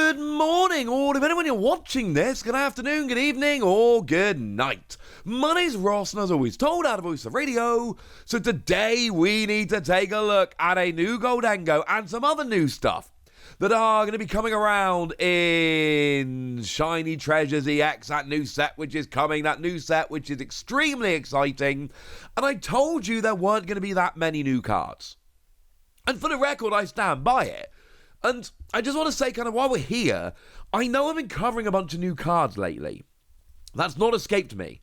Good morning, or depending when you're watching this, good afternoon, good evening, or good night. My name's Ross, and as always, told out of Voice of Radio. So today we need to take a look at a new Gholdengo and some other new stuff that are going to be coming around in Shiny Treasures EX, that new set which is coming, that new set which is extremely exciting. And I told you there weren't going to be that many new cards. And for the record, I stand by it. And I just want to say, kind of while we're here, I know I've been covering a bunch of new cards lately. That's not escaped me.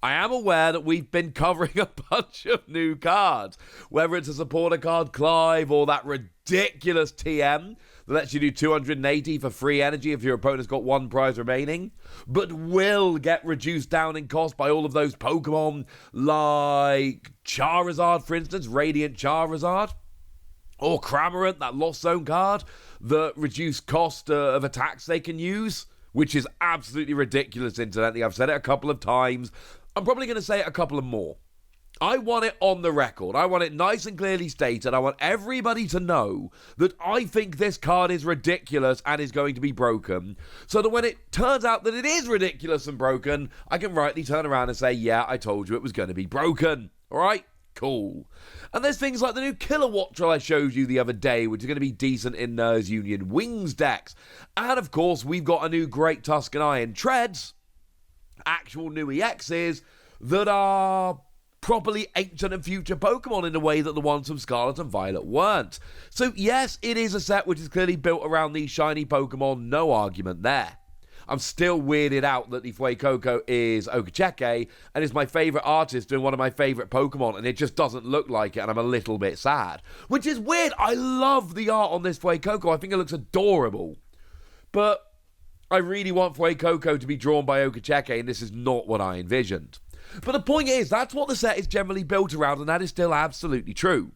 I am aware that we've been covering a bunch of new cards, whether it's a supporter card, Clive, or that ridiculous TM that lets you do 280 for free energy if your opponent's got one prize remaining, but will get reduced down in cost by all of those Pokemon like Charizard, for instance, Radiant Charizard. Or Cramorant, that Lost Zone card, that reduced cost of attacks they can use, which is absolutely ridiculous, incidentally. I've said it a couple of times. I'm probably going to say it a couple of more. I want it on the record. I want it nice and clearly stated. I want everybody to know that I think this card is ridiculous and is going to be broken, so that when it turns out that it is ridiculous and broken, I can rightly turn around and say, yeah, I told you it was going to be broken. All right? Cool. And there's things like the new Kilowatt Drill I showed you the other day, which is going to be decent in Nurse Union Wings decks. And of course, we've got a new Great Tuscan Iron Treads, actual new EXs, that are properly ancient and future Pokemon in a way that the ones from Scarlet and Violet weren't. So yes, it is a set which is clearly built around these shiny Pokemon, no argument there. I'm still weirded out that the Fuecoco is Okacheke and is my favourite artist doing one of my favourite Pokemon, and it just doesn't look like it, and I'm a little bit sad. Which is weird. I love the art on this Fuecoco. I think it looks adorable. But I really want Fuecoco to be drawn by Okacheke, and this is not what I envisioned. But the point is, that's what the set is generally built around, and that is still absolutely true.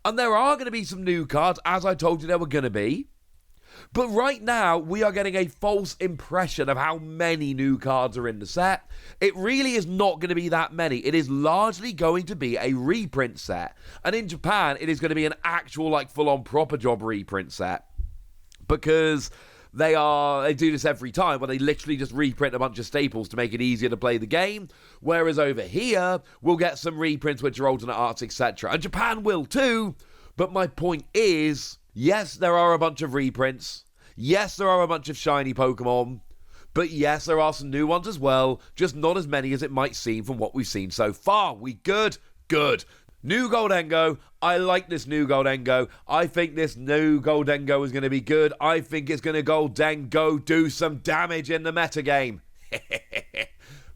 And there are going to be some new cards, as I told you there were going to be. But right now, we are getting a false impression of how many new cards are in the set. It really is not going to be that many. It is largely going to be a reprint set. And in Japan, it is going to be an actual, like, full-on proper job reprint set. Because they do this every time, where they literally just reprint a bunch of staples to make it easier to play the game. Whereas over here, we'll get some reprints which are alternate arts, etc. And Japan will too. But my point is, yes, there are a bunch of reprints. Yes, there are a bunch of shiny Pokemon. But yes, there are some new ones as well. Just not as many as it might seem from what we've seen so far. We good? Good. New Gholdengo. I like this new Gholdengo. I think this new Gholdengo is going to be good. I think it's going to Gholdengo do some damage in the metagame.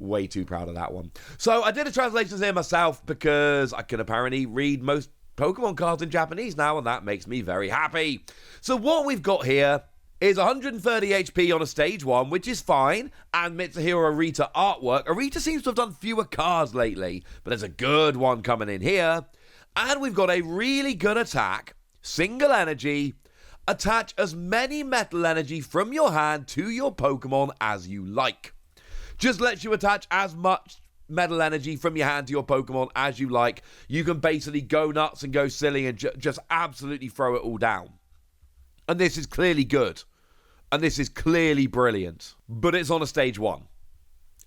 Way too proud of that one. So I did a translation here myself because I can apparently read most Pokemon cards in Japanese now, and that makes me very happy. So what we've got here is 130 HP on a stage 1, which is fine, and Mitsuhiro Arita artwork. Arita seems to have done fewer cards lately, but there's a good one coming in here. And we've got a really good attack, single energy, attach as many metal energy from your hand to your Pokemon as you like. Just lets you attach as much metal energy from your hand to your Pokemon as you like. You can basically go nuts and go silly and just absolutely throw it all down. And this is clearly good. And this is clearly brilliant. But it's on a stage 1.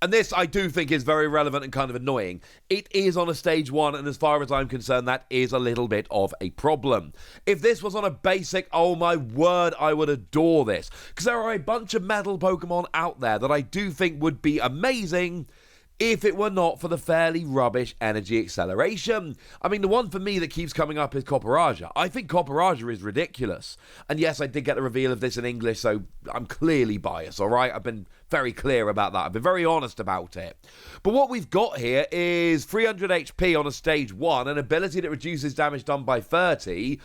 And this, I do think, is very relevant and kind of annoying. It is on a stage 1, and as far as I'm concerned, that is a little bit of a problem. If this was on a basic, oh my word, I would adore this. Because there are a bunch of metal Pokemon out there that I do think would be amazing if it were not for the fairly rubbish energy acceleration. I mean, the one for me that keeps coming up is Copperaja. I think Copperaja is ridiculous. And yes, I did get the reveal of this in English, so I'm clearly biased, all right? I've been very clear about that. I've been very honest about it. But what we've got here is 300 HP on a stage 1, an ability that reduces damage done by 30,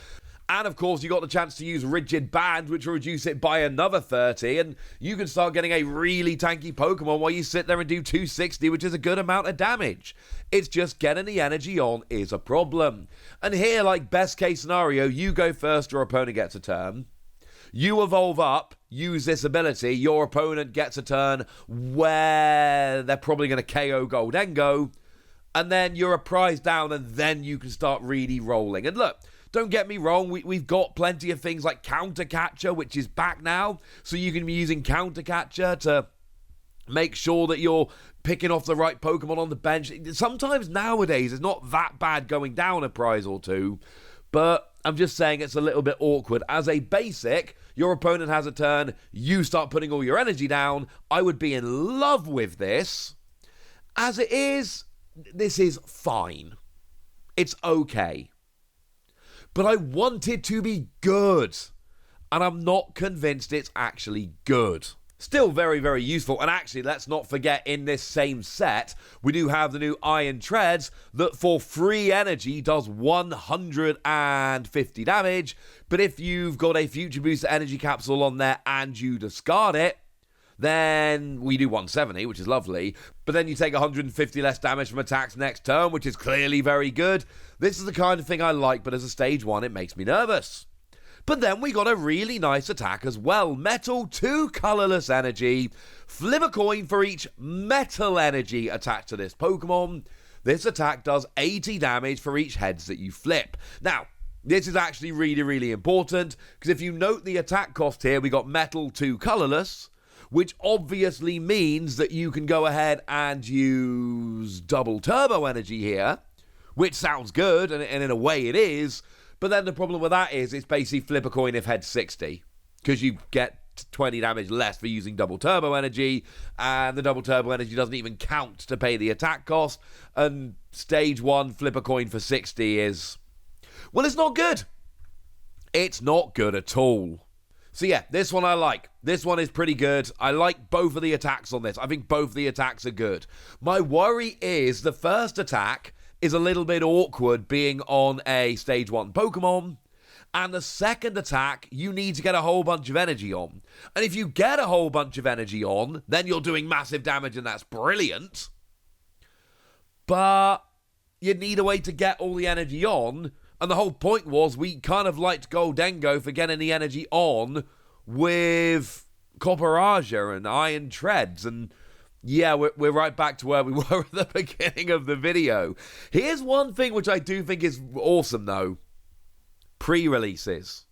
and of course, you got the chance to use Rigid Band, which will reduce it by another 30, and you can start getting a really tanky Pokemon while you sit there and do 260, which is a good amount of damage. It's just getting the energy on is a problem. And here, like best case scenario, you go first, your opponent gets a turn. You evolve up, use this ability, your opponent gets a turn where they're probably going to KO Gholdengo, and then you're a prize down, and then you can start really rolling. And look, don't get me wrong, we've got plenty of things like Counter Catcher, which is back now, so you can be using Counter Catcher to make sure that you're picking off the right Pokemon on the bench. Sometimes nowadays it's not that bad going down a prize or two, but I'm just saying it's a little bit awkward. As a basic, your opponent has a turn, you start putting all your energy down. I would be in love with this. As it is, this is fine. It's okay. But I want it to be good, and I'm not convinced it's actually good. Still very, very useful. And actually, let's not forget, in this same set, we do have the new Iron Treads that for free energy does 150 damage. But if you've got a Future Booster Energy Capsule on there and you discard it, then we do 170, which is lovely. But then you take 150 less damage from attacks next turn, which is clearly very good. This is the kind of thing I like, but as a stage 1, it makes me nervous. But then we got a really nice attack as well. Metal, 2 colorless energy. Flip a coin for each metal energy attached to this Pokemon. This attack does 80 damage for each heads that you flip. Now, this is actually really, really important, because if you note the attack cost here, we got metal, 2 colorless, which obviously means that you can go ahead and use double turbo energy here, which sounds good, and in a way it is. But then the problem with that is it's basically flip a coin if head 60, because you get 20 damage less for using double turbo energy, and the double turbo energy doesn't even count to pay the attack cost, and stage 1 flip a coin for 60 is, well, it's not good. It's not good at all. So yeah, this one I like. This one is pretty good. I like both of the attacks on this. I think both of the attacks are good. My worry is the first attack is a little bit awkward being on a stage 1 Pokemon, and the second attack you need to get a whole bunch of energy on. And if you get a whole bunch of energy on, then you're doing massive damage, and that's brilliant. But you need a way to get all the energy on, and the whole point was we kind of liked Gholdengo for getting the energy on with Copperaja and Iron Treads, and yeah, we're right back to where we were at the beginning of the video. Here's one thing which I do think is awesome, though. Pre-releases.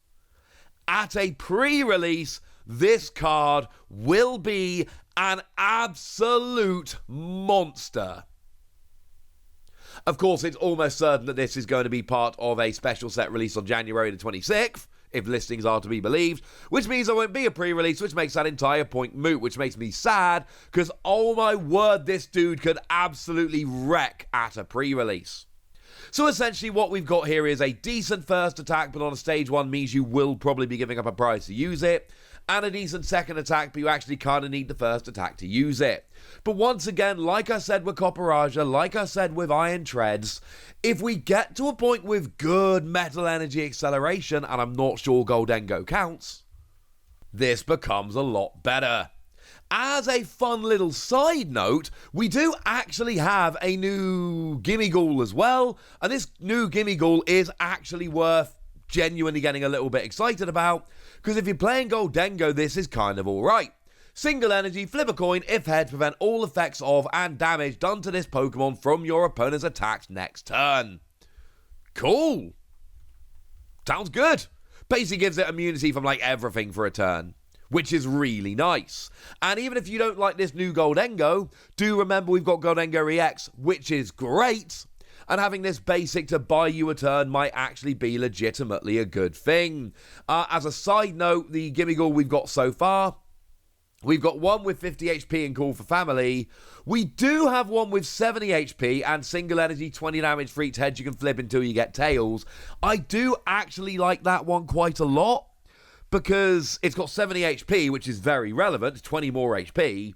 At a pre-release, this card will be an absolute monster. Of course, it's almost certain that this is going to be part of a special set release on January the 26th. If listings are to be believed, which means there won't be a pre-release, which makes that entire point moot, which makes me sad, because oh my word, this dude could absolutely wreck at a pre-release. So essentially what we've got here is a decent first attack, but on a stage 1 means you will probably be giving up a prize to use it, and a decent second attack, but you actually kind of need the first attack to use it. But once again, like I said with Copperaja, like I said with Iron Treads, if we get to a point with good metal energy acceleration, and I'm not sure Gholdengo counts, this becomes a lot better. As a fun little side note, we do actually have a new Gimmighoul as well, and this new Gimmighoul is actually worth genuinely getting a little bit excited about, because if you're playing Gholdengo, this is kind of alright. Single energy, flip a coin, if heads, prevent all effects of and damage done to this Pokemon from your opponent's attacks next turn. Cool. Sounds good. Basically gives it immunity from like everything for a turn, which is really nice. And even if you don't like this new Gholdengo, do remember we've got Gholdengo EX, which is great. And having this basic to buy you a turn might actually be legitimately a good thing. As a side note, the Gimmighoul we've got so far, we've got one with 50 HP and Call for Family. We do have one with 70 HP and single energy, 20 damage for each head you can flip until you get Tails. I do actually like that one quite a lot, because it's got 70 HP, which is very relevant, 20 more HP.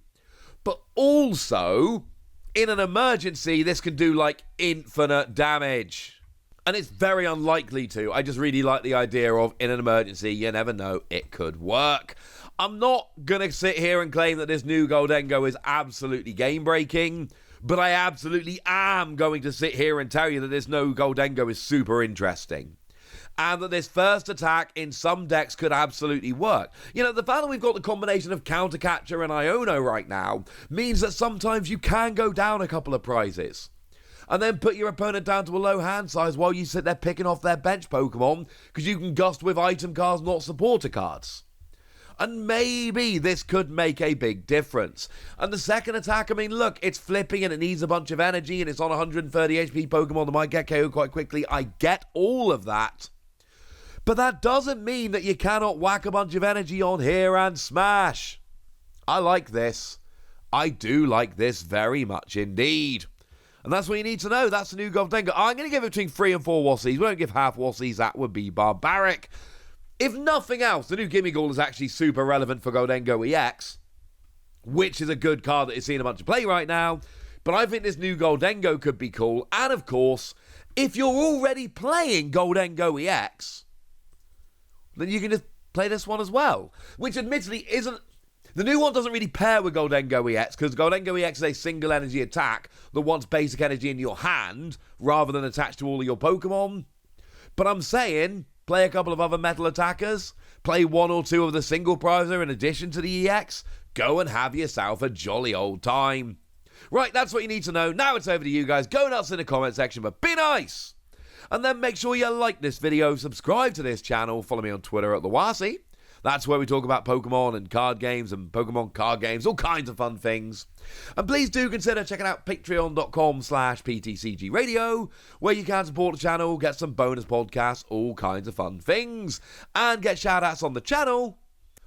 But also, in an emergency, this can do like infinite damage. And it's very unlikely to. I just really like the idea of, in an emergency, you never know, it could work. I'm not going to sit here and claim that this new Gholdengo is absolutely game-breaking, but I absolutely am going to sit here and tell you that this new Gholdengo is super interesting. And that this first attack in some decks could absolutely work. You know, the fact that we've got the combination of Counter Catcher and Iono right now means that sometimes you can go down a couple of prizes. and then put your opponent down to a low hand size while you sit there picking off their bench Pokemon because you can gust with item cards, not supporter cards. And maybe this could make a big difference. And the second attack, I mean, look, it's flipping and it needs a bunch of energy and it's on 130 HP Pokemon that might get KO'd quite quickly. I get all of that. But that doesn't mean that you cannot whack a bunch of energy on here and smash. I like this. I do like this very much indeed. And that's what you need to know. That's the new Gholdengo. I'm going to give it between 3 and 4 Wassies. We won't give half Wassies. That would be barbaric. If nothing else, the new Gimmighoul is actually super relevant for Gholdengo EX, which is a good card that is seeing a bunch of play right now. But I think this new Gholdengo could be cool. And of course, if you're already playing Gholdengo EX, then you can just play this one as well. Which admittedly isn't... The new one doesn't really pair with Gholdengo EX, because Gholdengo EX is a single energy attack that wants basic energy in your hand, rather than attached to all of your Pokemon. But I'm saying, play a couple of other metal attackers, play 1 or 2 of the single prizer in addition to the EX, go and have yourself a jolly old time. Right, that's what you need to know. Now it's over to you guys. Go nuts in the comment section, but be nice! And then make sure you like this video, subscribe to this channel, follow me on Twitter at the Waaaaay. That's where we talk about Pokemon and card games and Pokemon card games, all kinds of fun things. And please do consider checking out patreon.com/PTCG Radio, where you can support the channel, get some bonus podcasts, all kinds of fun things, and get shout-outs on the channel,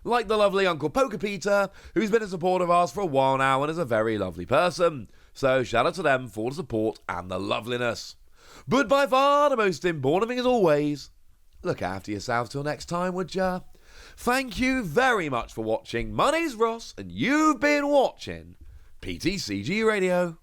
like the lovely Uncle Pokepeter, who's been a supporter of ours for a while now and is a very lovely person. So shout out to them for the support and the loveliness. But by far the most important thing as always, look after yourself till next time, would ya? Thank you very much for watching. My name's Ross, and you've been watching PTCG Radio.